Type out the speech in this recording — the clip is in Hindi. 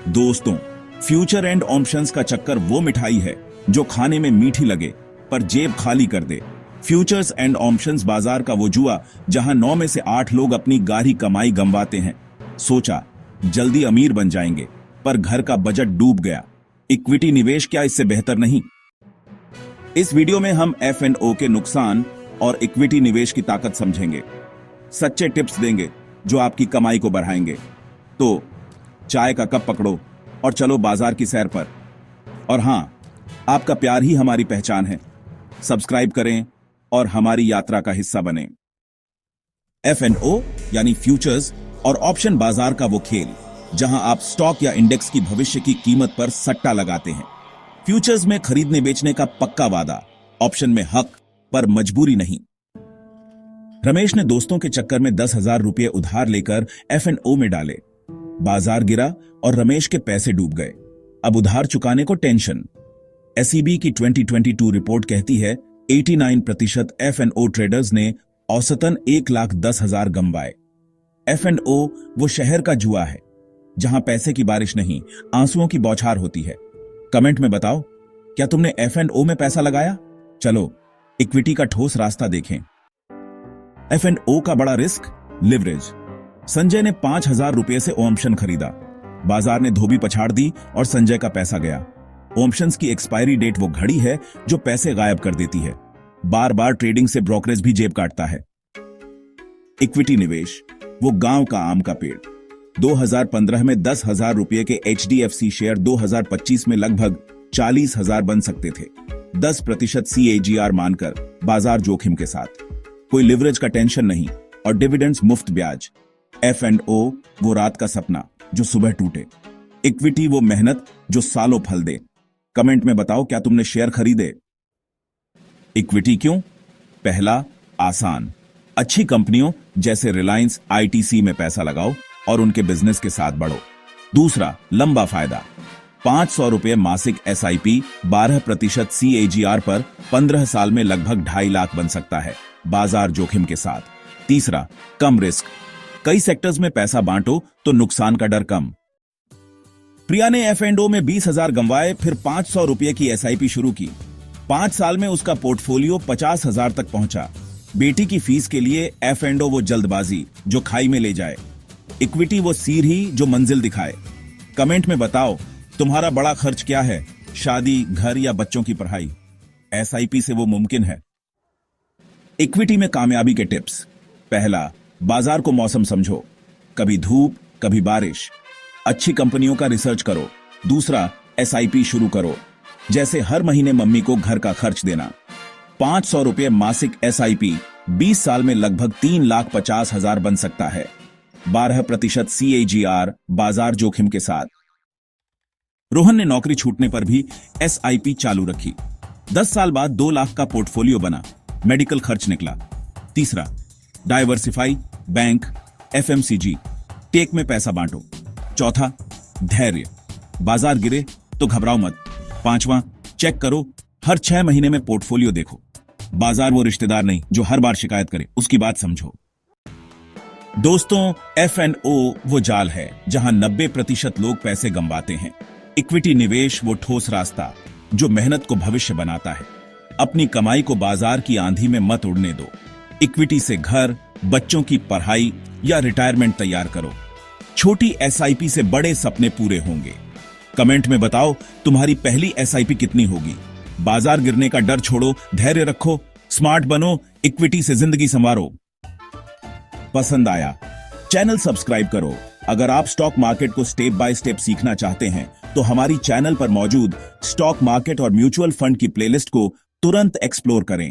दोस्तों, फ्यूचर एंड ऑप्शंस का चक्कर वो मिठाई है जो खाने में मीठी लगे पर जेब खाली कर दे। फ्यूचर्स एंड ऑप्शंस बाजार का वो जुआ जहां 9 में से 8 लोग अपनी गाढ़ी कमाई गंवाते हैं। सोचा जल्दी अमीर बन जाएंगे, पर घर का बजट डूब गया। इक्विटी निवेश क्या इससे बेहतर नहीं? इस वीडियो में हम F&O के नुकसान और इक्विटी निवेश की ताकत समझेंगे। सच्चे टिप्स देंगे जो आपकी कमाई को बढ़ाएंगे। तो चाय का कप पकड़ो और चलो बाजार की सैर पर। और हां, आपका प्यार ही हमारी पहचान है। सब्सक्राइब करें और हमारी यात्रा का हिस्सा बनें। F&O यानी फ्यूचर्स और ऑप्शन बाजार का वो खेल जहां आप स्टॉक या इंडेक्स की भविष्य की कीमत पर सट्टा लगाते हैं। फ्यूचर्स में खरीदने बेचने का पक्का वादा, ऑप्शन में हक पर मजबूरी नहीं। रमेश ने दोस्तों के चक्कर में 10,000 रुपये उधार लेकर F&O में डाले। बाजार गिरा और रमेश के पैसे डूब गए। अब उधार चुकाने को टेंशन। SEB की 2022 रिपोर्ट कहती है 89% F&O ट्रेडर्स ने औसतन 1,10,000 गंवाए। F&O वो शहर का जुआ है जहां पैसे की बारिश नहीं, आंसुओं की बौछार होती है। कमेंट में बताओ, क्या तुमने F&O में पैसा लगाया? चलो इक्विटी का ठोस रास्ता देखें। F&O का बड़ा रिस्क, लिवरेज। संजय ने 5,000 रुपये से ऑप्शन खरीदा। बाजार ने धोबी पछाड़ दी और संजय का पैसा गया। ऑप्शंस की एक्सपायरी डेट वो घड़ी है जो पैसे गायब कर देती है। बार बार ट्रेडिंग से ब्रोकरेज भी जेब काटता है। इक्विटी निवेश वो गांव का आम का पेड़। 2015 में 10,000 रुपये के HDFC शेयर 2025 में लगभग 40,000 बन सकते थे। 10% CAGR मानकर, बाजार जोखिम के साथ। कोई लिवरेज का टेंशन नहीं और डिविडेंड्स मुफ्त ब्याज। F&O वो रात का सपना जो सुबह टूटे। इक्विटी वो मेहनत जो सालों फल दे। कमेंट में बताओ, क्या तुमने शेयर खरीदे? इक्विटी क्यों? पहला, आसान। अच्छी कंपनियों जैसे रिलायंस, ITC में पैसा लगाओ और उनके बिजनेस के साथ बढ़ो। दूसरा, लंबा फायदा। 500 रुपये मासिक SIP 12% CAGR पर 15 साल में लगभग 2.5 लाख बन सकता है, बाजार जोखिम के साथ। तीसरा, कम रिस्क। कई सेक्टर्स में पैसा बांटो तो नुकसान का डर कम। प्रिया ने F&O में 20,000 गंवाए, फिर 500 रुपये की SIP शुरू की। 5 साल में उसका पोर्टफोलियो 50,000 तक पहुंचा। बेटी की फीस के लिए F&O वो जल्दबाजी जो खाई में ले जाए। इक्विटी वो सीढ़ी जो मंजिल दिखाए। कमेंट में बताओ, तुम्हारा बड़ा खर्च क्या है? शादी, घर या बच्चों की पढ़ाई? SIP से वो मुमकिन है। इक्विटी में कामयाबी के टिप्स। पहला, बाजार को मौसम समझो। कभी धूप, कभी बारिश। अच्छी कंपनियों का रिसर्च करो। दूसरा, SIP शुरू करो, जैसे हर महीने मम्मी को घर का खर्च देना। 500 रुपये मासिक SIP 20 साल में लगभग 3,50,000 बन सकता है। 12% CAGR, बाजार जोखिम के साथ। रोहन ने नौकरी छूटने पर भी SIP चालू रखी। 10 साल बाद 2 लाख का पोर्टफोलियो बना। मेडिकल खर्च निकला। तीसरा, डाइवर्सिफाई, बैंक, FMCG, टेक में पैसा बांटो। चौथा, धैर्य। बाजार गिरे तो घबराओ मत। पांचवा, चेक करो, हर 6 महीने में पोर्टफोलियो देखो। बाजार वो रिश्तेदार नहीं जो हर बार शिकायत करे, उसकी बात समझो। दोस्तों, F&O वो जाल है जहां 90% लोग पैसे गंवाते हैं। इक्विटी निवेश वो ठोस रास्ता जो मेहनत को भविष्य बनाता है। अपनी कमाई को बाजार की आंधी में मत उड़ने दो। इक्विटी से घर, बच्चों की पढ़ाई या रिटायरमेंट तैयार करो। छोटी SIP से बड़े सपने पूरे होंगे। कमेंट में बताओ, तुम्हारी पहली SIP कितनी होगी? बाजार गिरने का डर छोड़ो, धैर्य रखो, स्मार्ट बनो, इक्विटी से जिंदगी संवारो। पसंद आया? चैनल सब्सक्राइब करो। अगर आप स्टॉक मार्केट को स्टेप बाय स्टेप सीखना चाहते हैं तो हमारी चैनल पर मौजूद स्टॉक मार्केट और म्यूचुअल फंड की प्लेलिस्ट को तुरंत एक्सप्लोर करें।